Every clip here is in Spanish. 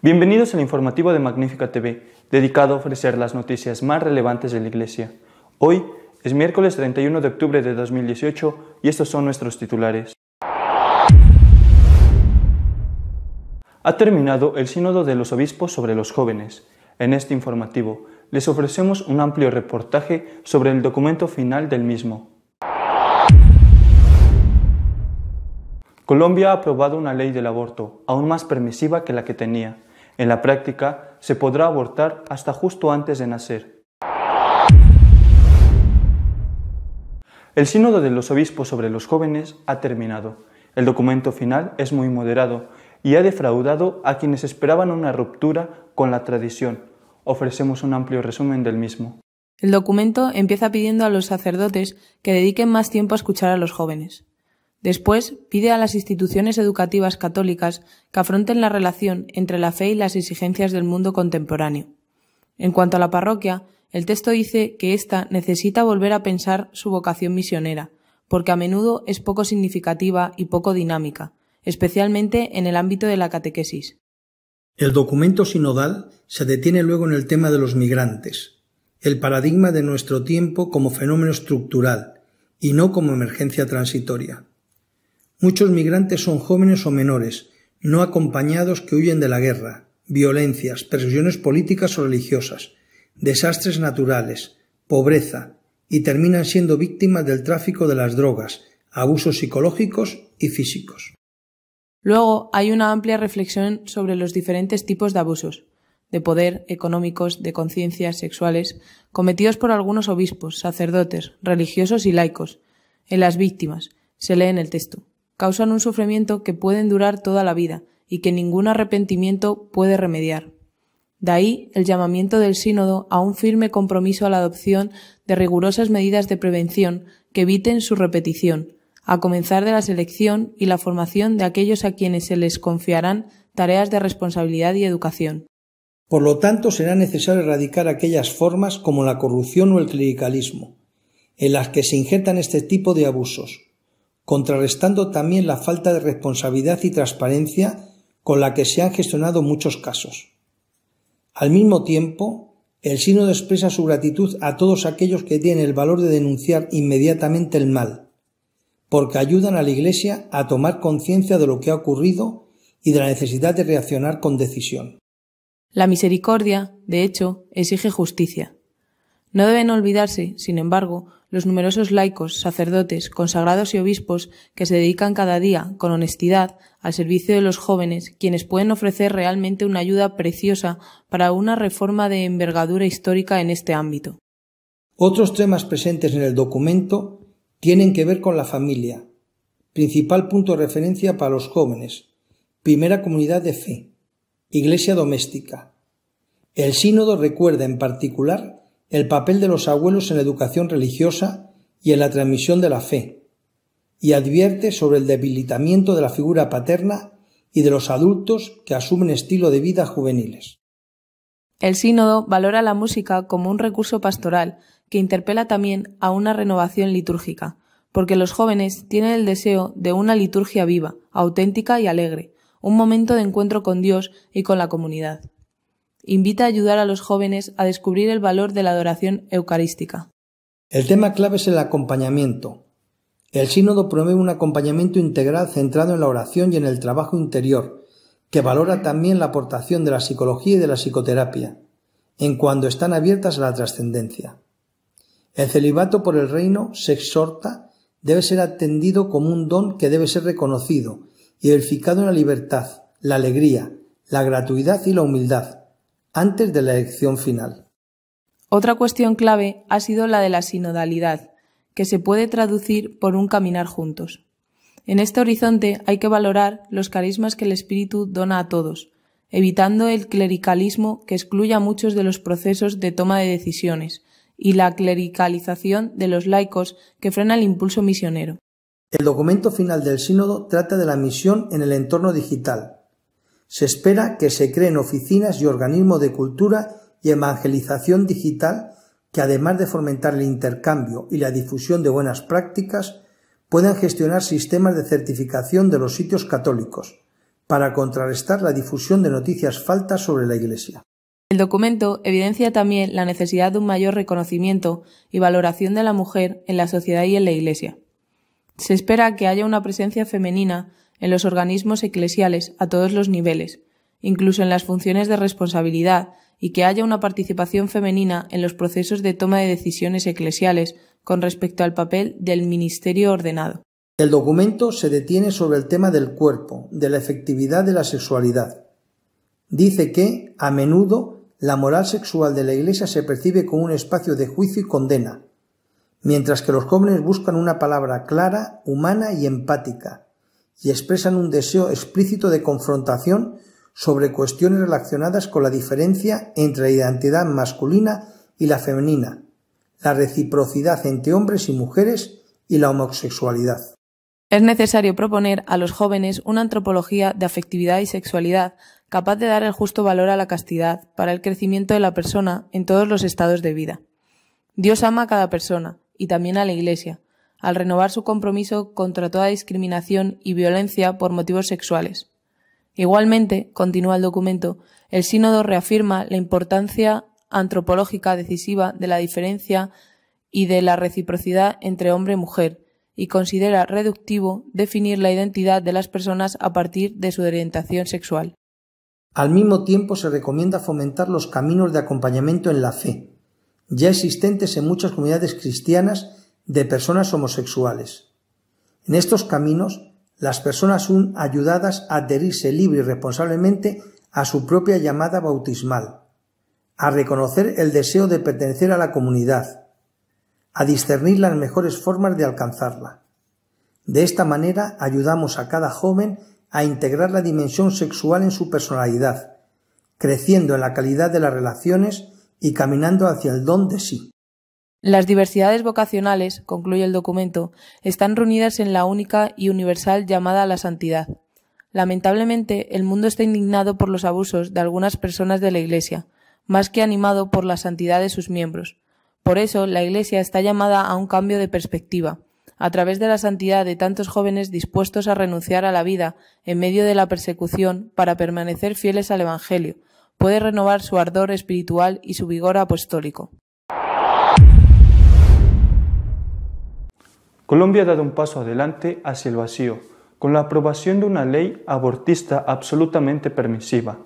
Bienvenidos al informativo de Magnífica TV, dedicado a ofrecer las noticias más relevantes de la Iglesia. Hoy es miércoles 31 de octubre de 2018 y estos son nuestros titulares. Ha terminado el Sínodo de los Obispos sobre los jóvenes. En este informativo les ofrecemos un amplio reportaje sobre el documento final del mismo. Colombia ha aprobado una ley del aborto, aún más permisiva que la que tenía. En la práctica, se podrá abortar hasta justo antes de nacer. El Sínodo de los Obispos sobre los jóvenes ha terminado. El documento final es muy moderado y ha defraudado a quienes esperaban una ruptura con la tradición. Ofrecemos un amplio resumen del mismo. El documento empieza pidiendo a los sacerdotes que dediquen más tiempo a escuchar a los jóvenes. Después, pide a las instituciones educativas católicas que afronten la relación entre la fe y las exigencias del mundo contemporáneo. En cuanto a la parroquia, el texto dice que ésta necesita volver a pensar su vocación misionera, porque a menudo es poco significativa y poco dinámica, especialmente en el ámbito de la catequesis. El documento sinodal se detiene luego en el tema de los migrantes, el paradigma de nuestro tiempo como fenómeno estructural y no como emergencia transitoria. Muchos migrantes son jóvenes o menores, no acompañados que huyen de la guerra, violencias, persecuciones políticas o religiosas, desastres naturales, pobreza y terminan siendo víctimas del tráfico de las drogas, abusos psicológicos y físicos. Luego hay una amplia reflexión sobre los diferentes tipos de abusos, de poder, económicos, de conciencias, sexuales, cometidos por algunos obispos, sacerdotes, religiosos y laicos. En las víctimas, se lee en el texto, causan un sufrimiento que pueden durar toda la vida y que ningún arrepentimiento puede remediar. De ahí el llamamiento del Sínodo a un firme compromiso a la adopción de rigurosas medidas de prevención que eviten su repetición, a comenzar de la selección y la formación de aquellos a quienes se les confiarán tareas de responsabilidad y educación. Por lo tanto, será necesario erradicar aquellas formas como la corrupción o el clericalismo, en las que se injertan este tipo de abusos, contrarrestando también la falta de responsabilidad y transparencia con la que se han gestionado muchos casos. Al mismo tiempo, el Sínodo expresa su gratitud a todos aquellos que tienen el valor de denunciar inmediatamente el mal, porque ayudan a la Iglesia a tomar conciencia de lo que ha ocurrido y de la necesidad de reaccionar con decisión. La misericordia, de hecho, exige justicia. No deben olvidarse, sin embargo, los numerosos laicos, sacerdotes, consagrados y obispos que se dedican cada día, con honestidad, al servicio de los jóvenes, quienes pueden ofrecer realmente una ayuda preciosa para una reforma de envergadura histórica en este ámbito. Otros temas presentes en el documento tienen que ver con la familia, principal punto de referencia para los jóvenes, primera comunidad de fe, iglesia doméstica. El Sínodo recuerda en particular el papel de los abuelos en la educación religiosa y en la transmisión de la fe, y advierte sobre el debilitamiento de la figura paterna y de los adultos que asumen estilo de vida juveniles. El Sínodo valora la música como un recurso pastoral que interpela también a una renovación litúrgica, porque los jóvenes tienen el deseo de una liturgia viva, auténtica y alegre, un momento de encuentro con Dios y con la comunidad. Invita a ayudar a los jóvenes a descubrir el valor de la adoración eucarística. El tema clave es el acompañamiento. El Sínodo promueve un acompañamiento integral centrado en la oración y en el trabajo interior, que valora también la aportación de la psicología y de la psicoterapia, en cuanto están abiertas a la trascendencia. El celibato por el reino, se exhorta, debe ser atendido como un don que debe ser reconocido y edificado en la libertad, la alegría, la gratuidad y la humildad, antes de la elección final. Otra cuestión clave ha sido la de la sinodalidad, que se puede traducir por un caminar juntos. En este horizonte hay que valorar los carismas que el Espíritu dona a todos, evitando el clericalismo que excluye a muchos de los procesos de toma de decisiones y la clericalización de los laicos que frena el impulso misionero. El documento final del Sínodo trata de la misión en el entorno digital. Se espera que se creen oficinas y organismos de cultura y evangelización digital que, además de fomentar el intercambio y la difusión de buenas prácticas, puedan gestionar sistemas de certificación de los sitios católicos, para contrarrestar la difusión de noticias falsas sobre la Iglesia. El documento evidencia también la necesidad de un mayor reconocimiento y valoración de la mujer en la sociedad y en la Iglesia. Se espera que haya una presencia femenina en los organismos eclesiales a todos los niveles, incluso en las funciones de responsabilidad, y que haya una participación femenina en los procesos de toma de decisiones eclesiales con respecto al papel del ministerio ordenado. El documento se detiene sobre el tema del cuerpo, de la efectividad de la sexualidad. Dice que, a menudo, la moral sexual de la Iglesia se percibe como un espacio de juicio y condena, mientras que los jóvenes buscan una palabra clara, humana y empática, y expresan un deseo explícito de confrontación sobre cuestiones relacionadas con la diferencia entre la identidad masculina y la femenina, la reciprocidad entre hombres y mujeres y la homosexualidad. Es necesario proponer a los jóvenes una antropología de afectividad y sexualidad capaz de dar el justo valor a la castidad para el crecimiento de la persona en todos los estados de vida. Dios ama a cada persona, y también a la Iglesia, al renovar su compromiso contra toda discriminación y violencia por motivos sexuales. Igualmente, continúa el documento, el Sínodo reafirma la importancia antropológica decisiva de la diferencia y de la reciprocidad entre hombre y mujer, y considera reductivo definir la identidad de las personas a partir de su orientación sexual. Al mismo tiempo se recomienda fomentar los caminos de acompañamiento en la fe, ya existentes en muchas comunidades cristianas de personas homosexuales. En estos caminos, las personas son ayudadas a adherirse libre y responsablemente a su propia llamada bautismal, a reconocer el deseo de pertenecer a la comunidad, a discernir las mejores formas de alcanzarla. De esta manera ayudamos a cada joven a integrar la dimensión sexual en su personalidad, creciendo en la calidad de las relaciones y caminando hacia el don de sí. Las diversidades vocacionales, concluye el documento, están reunidas en la única y universal llamada a la santidad. Lamentablemente, el mundo está indignado por los abusos de algunas personas de la Iglesia, más que animado por la santidad de sus miembros. Por eso, la Iglesia está llamada a un cambio de perspectiva, a través de la santidad de tantos jóvenes dispuestos a renunciar a la vida en medio de la persecución para permanecer fieles al Evangelio. Puede renovar su ardor espiritual y su vigor apostólico. Colombia ha dado un paso adelante hacia el vacío, con la aprobación de una ley abortista absolutamente permisiva.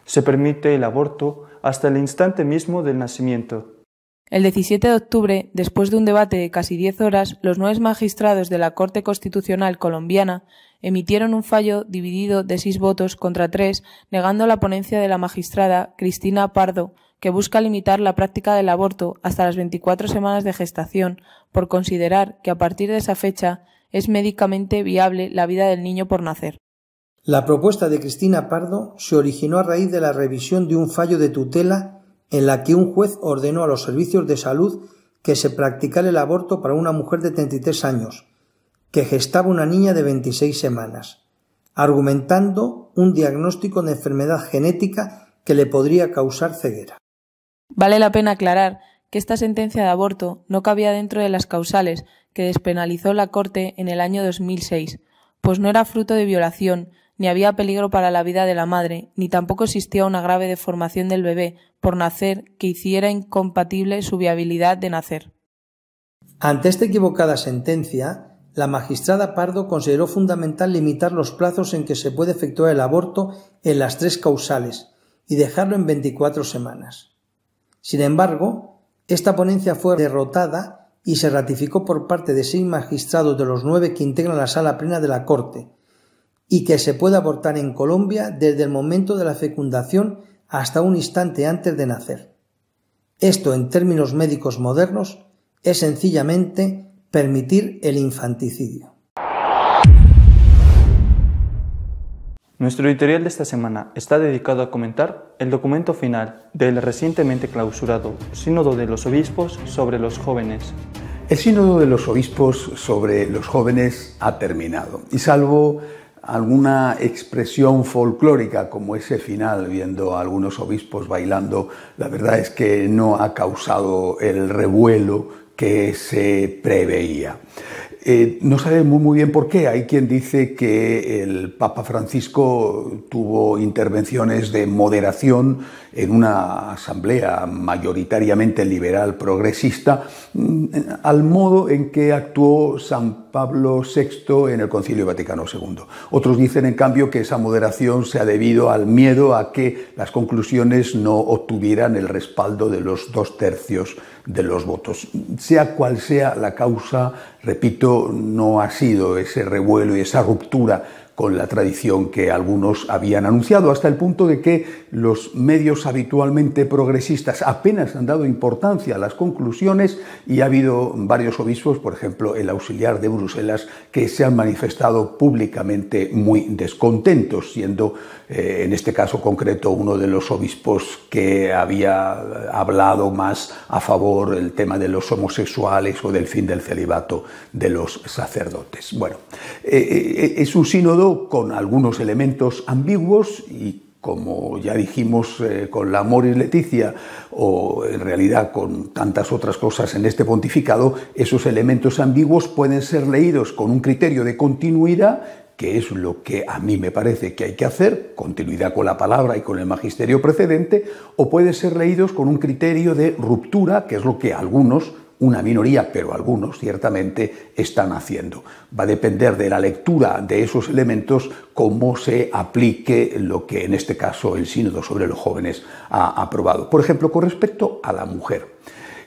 Se permite el aborto hasta el instante mismo del nacimiento. El 17 de octubre, después de un debate de casi 10 horas, los 9 magistrados de la Corte Constitucional colombiana emitieron un fallo dividido de 6 votos contra 3, negando la ponencia de la magistrada Cristina Pardo, que busca limitar la práctica del aborto hasta las 24 semanas de gestación, por considerar que a partir de esa fecha es médicamente viable la vida del niño por nacer. La propuesta de Cristina Pardo se originó a raíz de la revisión de un fallo de tutela en la que un juez ordenó a los servicios de salud que se practicara el aborto para una mujer de 33 años, que gestaba una niña de 26 semanas, argumentando un diagnóstico de enfermedad genética que le podría causar ceguera. Vale la pena aclarar que esta sentencia de aborto no cabía dentro de las causales que despenalizó la Corte en el año 2006, pues no era fruto de violación, ni había peligro para la vida de la madre, ni tampoco existía una grave deformación del bebé por nacer que hiciera incompatible su viabilidad de nacer. Ante esta equivocada sentencia, la magistrada Pardo consideró fundamental limitar los plazos en que se puede efectuar el aborto en las 3 causales y dejarlo en 24 semanas. Sin embargo, esta ponencia fue derrotada y se ratificó por parte de 6 magistrados de los 9 que integran la sala plena de la Corte, y que se puede abortar en Colombia desde el momento de la fecundación hasta un instante antes de nacer. Esto, en términos médicos modernos, es sencillamente permitir el infanticidio. Nuestro editorial de esta semana está dedicado a comentar el documento final del recientemente clausurado Sínodo de los Obispos sobre los jóvenes. El Sínodo de los Obispos sobre los jóvenes ha terminado, y salvo alguna expresión folclórica como ese final, viendo a algunos obispos bailando, la verdad es que no ha causado el revuelo que se preveía. No sabemos muy bien por qué. Hay quien dice que el Papa Francisco tuvo intervenciones de moderación en una asamblea mayoritariamente liberal progresista, al modo en que actuó San Pablo VI en el Concilio Vaticano II. Otros dicen, en cambio, que esa moderación se ha debido al miedo a que las conclusiones no obtuvieran el respaldo de los 2/3 de los votos. Sea cual sea la causa, repito, no ha sido ese revuelo y esa ruptura con la tradición que algunos habían anunciado, hasta el punto de que los medios habitualmente progresistas apenas han dado importancia a las conclusiones, y ha habido varios obispos, por ejemplo el auxiliar de Bruselas, que se han manifestado públicamente muy descontentos, siendo en este caso concreto uno de los obispos que había hablado más a favor del tema de los homosexuales o del fin del celibato de los sacerdotes. Bueno, es un sínodo con algunos elementos ambiguos y, como ya dijimos con la Amoris Laetitia, o en realidad con tantas otras cosas en este pontificado, esos elementos ambiguos pueden ser leídos con un criterio de continuidad, que es lo que a mí me parece que hay que hacer, continuidad con la palabra y con el magisterio precedente, o puede ser leídos con un criterio de ruptura, que es lo que algunos, una minoría, pero algunos ciertamente están haciendo. Va a depender de la lectura de esos elementos cómo se aplique lo que en este caso el Sínodo sobre los jóvenes ha aprobado. Por ejemplo, con respecto a la mujer.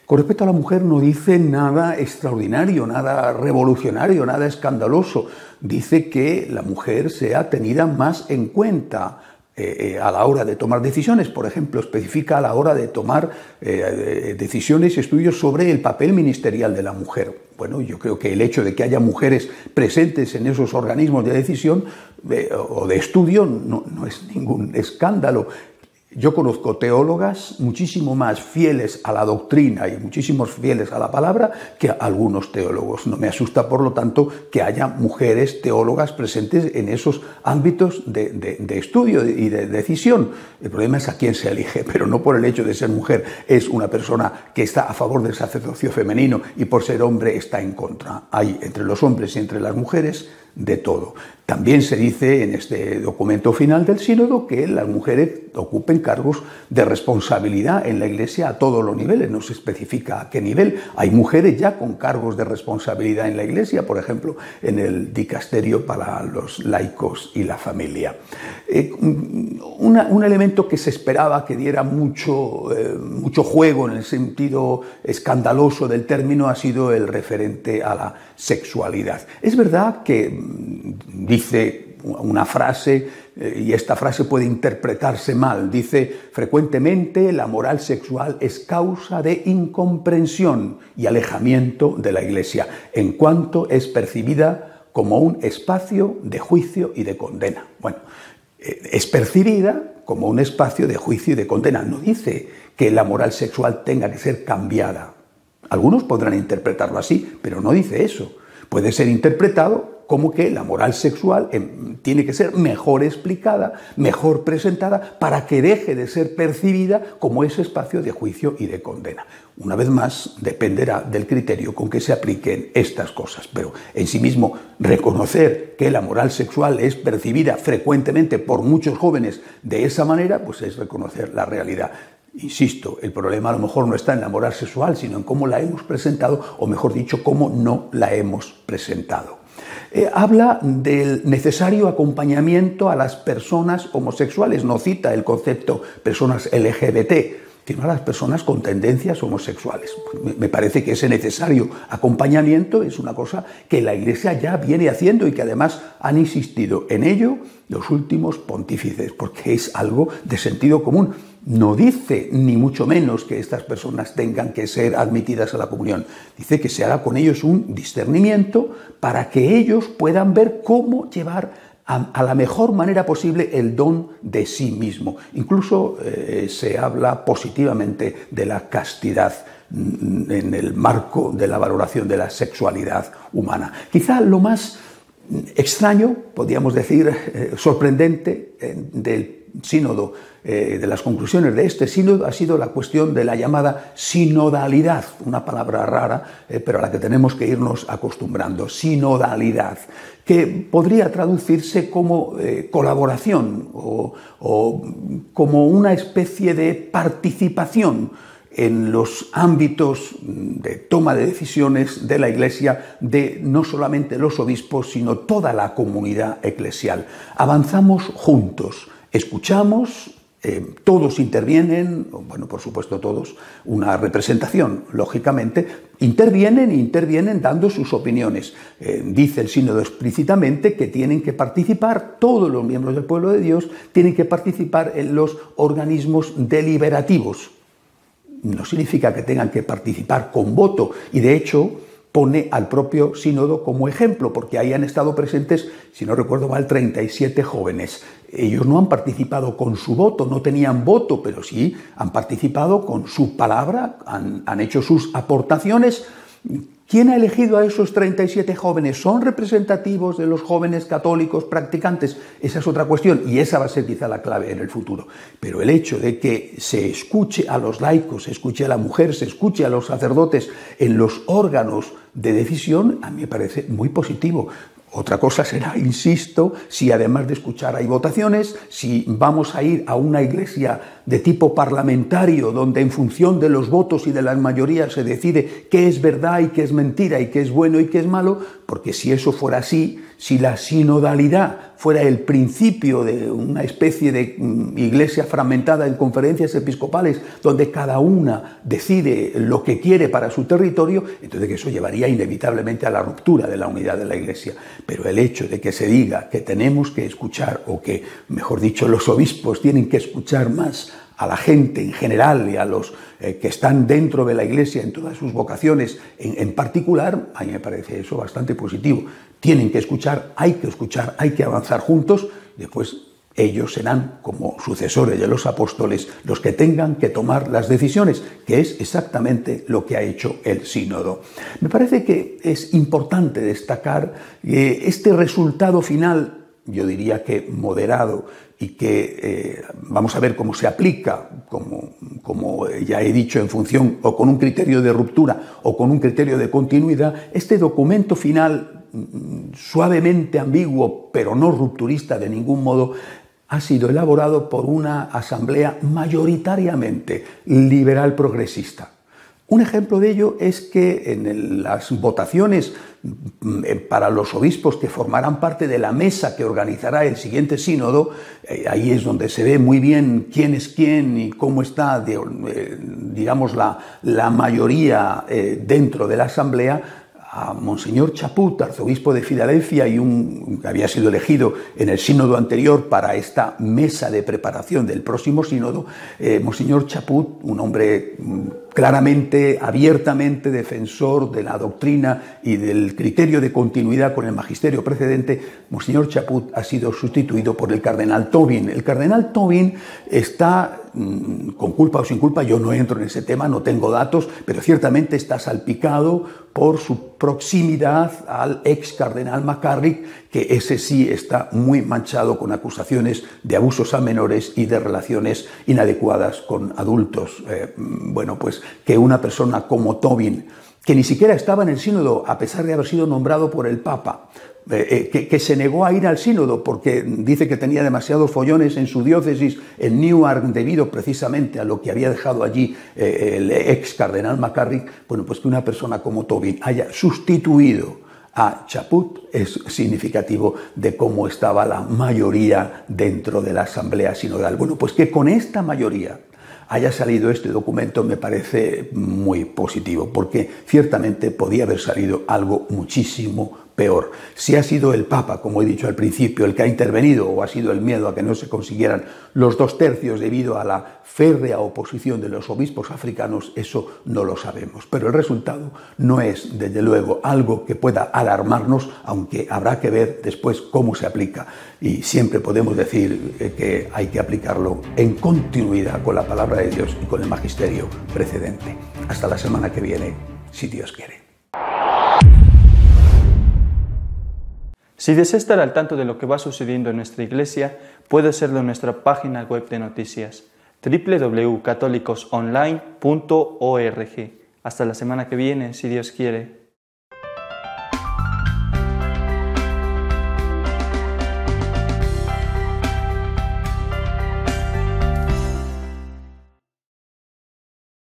Con respecto a la mujer no dice nada extraordinario, nada revolucionario, nada escandaloso. Dice que la mujer sea tenida más en cuenta a la hora de tomar decisiones. Por ejemplo, especifica a la hora de tomar decisiones y estudios sobre el papel ministerial de la mujer. Bueno, yo creo que el hecho de que haya mujeres presentes en esos organismos de decisión o de estudio no es ningún escándalo. Yo conozco teólogas muchísimo más fieles a la doctrina y muchísimos fieles a la palabra que algunos teólogos. No me asusta, por lo tanto, que haya mujeres teólogas presentes en esos ámbitos de estudio y de decisión. El problema es a quién se elige, pero no por el hecho de ser mujer. Es una persona que está a favor del sacerdocio femenino y por ser hombre está en contra. Hay entre los hombres y entre las mujeres de todo. También se dice en este documento final del sínodo que las mujeres ocupen cargos de responsabilidad en la Iglesia a todos los niveles. No se especifica a qué nivel. Hay mujeres ya con cargos de responsabilidad en la Iglesia, por ejemplo, en el dicasterio para los laicos y la familia. Un elemento que se esperaba que diera mucho juego en el sentido escandaloso del término ha sido el referente a la sexualidad. Es verdad que dice una frase, y esta frase puede interpretarse mal. Dice: frecuentemente la moral sexual es causa de incomprensión y alejamiento de la Iglesia, en cuanto es percibida como un espacio de juicio y de condena. Bueno, es percibida como un espacio de juicio y de condena. No dice que la moral sexual tenga que ser cambiada. Algunos podrán interpretarlo así, pero no dice eso. Puede ser interpretado como que la moral sexual tiene que ser mejor explicada, mejor presentada, para que deje de ser percibida como ese espacio de juicio y de condena. Una vez más, dependerá del criterio con que se apliquen estas cosas, pero en sí mismo reconocer que la moral sexual es percibida frecuentemente por muchos jóvenes de esa manera, pues es reconocer la realidad. Insisto, el problema a lo mejor no está en la moral sexual, sino en cómo la hemos presentado, o mejor dicho, cómo no la hemos presentado. Habla del necesario acompañamiento a las personas homosexuales. No cita el concepto personas LGBT, sino a las personas con tendencias homosexuales. Me parece que ese necesario acompañamiento es una cosa que la Iglesia ya viene haciendo y que además han insistido en ello los últimos pontífices, porque es algo de sentido común. No dice, ni mucho menos, que estas personas tengan que ser admitidas a la comunión. Dice que se haga con ellos un discernimiento para que ellos puedan ver cómo llevar a la mejor manera posible el don de sí mismo. Incluso se habla positivamente de la castidad en el marco de la valoración de la sexualidad humana. Quizá lo más extraño, podríamos decir, sorprendente, del sínodo, de las conclusiones de este sínodo, ha sido la cuestión de la llamada sinodalidad, una palabra rara, pero a la que tenemos que irnos acostumbrando, sinodalidad, que podría traducirse como colaboración o como una especie de participación en los ámbitos de toma de decisiones de la Iglesia, de no solamente los obispos, sino toda la comunidad eclesial. Avanzamos juntos, escuchamos, todos intervienen, bueno, por supuesto todos, una representación, lógicamente, intervienen dando sus opiniones. Dice el sínodo explícitamente que tienen que participar, todos los miembros del pueblo de Dios tienen que participar en los organismos deliberativos. No significa que tengan que participar con voto, y de hecho pone al propio sínodo como ejemplo, porque ahí han estado presentes, si no recuerdo mal, 37 jóvenes. Ellos no han participado con su voto, no tenían voto, pero sí han participado con su palabra, han hecho sus aportaciones. ¿Quién ha elegido a esos 37 jóvenes? ¿Son representativos de los jóvenes católicos practicantes? Esa es otra cuestión, y esa va a ser quizá la clave en el futuro. Pero el hecho de que se escuche a los laicos, se escuche a la mujer, se escuche a los sacerdotes en los órganos de decisión, a mí me parece muy positivo. Otra cosa será, insisto, si además de escuchar hay votaciones, si vamos a ir a una iglesia de tipo parlamentario, donde en función de los votos y de las mayorías se decide qué es verdad y qué es mentira y qué es bueno y qué es malo, porque si eso fuera así, si la sinodalidad fuera el principio de una especie de iglesia fragmentada en conferencias episcopales, donde cada una decide lo que quiere para su territorio, entonces eso llevaría inevitablemente a la ruptura de la unidad de la iglesia. Pero el hecho de que se diga que tenemos que escuchar, o que, mejor dicho, los obispos tienen que escuchar más a la gente en general y a los que están dentro de la Iglesia en todas sus vocaciones en particular, a mí me parece eso bastante positivo. Tienen que escuchar, hay que avanzar juntos. Después ellos serán, como sucesores de los apóstoles, los que tengan que tomar las decisiones, que es exactamente lo que ha hecho el sínodo. Me parece que es importante destacar este resultado final, yo diría que moderado, y que vamos a ver cómo se aplica, como ya he dicho, en función o con un criterio de ruptura o con un criterio de continuidad. Este documento final, suavemente ambiguo, pero no rupturista de ningún modo, ha sido elaborado por una asamblea mayoritariamente liberal progresista. Un ejemplo de ello es que en las votaciones para los obispos que formarán parte de la mesa que organizará el siguiente sínodo, ahí es donde se ve muy bien quién es quién y cómo está, digamos, la mayoría dentro de la asamblea. A Monseñor Chaput, arzobispo de Filadelfia y que había sido elegido en el sínodo anterior para esta mesa de preparación del próximo sínodo, Monseñor Chaput, un hombre claramente, abiertamente defensor de la doctrina y del criterio de continuidad con el magisterio precedente, Monseñor Chaput ha sido sustituido por el cardenal Tobin. El cardenal Tobin está, con culpa o sin culpa, yo no entro en ese tema, no tengo datos, pero ciertamente está salpicado por su proximidad al ex cardenal McCarrick, que ese sí está muy manchado con acusaciones de abusos a menores y de relaciones inadecuadas con adultos. Bueno, pues que una persona como Tobin, que ni siquiera estaba en el sínodo a pesar de haber sido nombrado por el Papa, que se negó a ir al sínodo porque dice que tenía demasiados follones en su diócesis en Newark debido precisamente a lo que había dejado allí el ex cardenal McCarrick. Bueno, pues que una persona como Tobin haya sustituido a Chaput es significativo de cómo estaba la mayoría dentro de la asamblea sinodal. Bueno, pues que con esta mayoría haya salido este documento me parece muy positivo, porque ciertamente podía haber salido algo muchísimo peor. Si ha sido el Papa, como he dicho al principio, el que ha intervenido, o ha sido el miedo a que no se consiguieran los 2/3 debido a la férrea oposición de los obispos africanos, eso no lo sabemos. Pero el resultado no es, desde luego, algo que pueda alarmarnos, aunque habrá que ver después cómo se aplica. Y siempre podemos decir que hay que aplicarlo en continuidad con la palabra de Dios y con el magisterio precedente. Hasta la semana que viene, si Dios quiere. Si desea estar al tanto de lo que va sucediendo en nuestra Iglesia, puede hacerlo en nuestra página web de noticias, www.católicosonline.org. Hasta la semana que viene, si Dios quiere.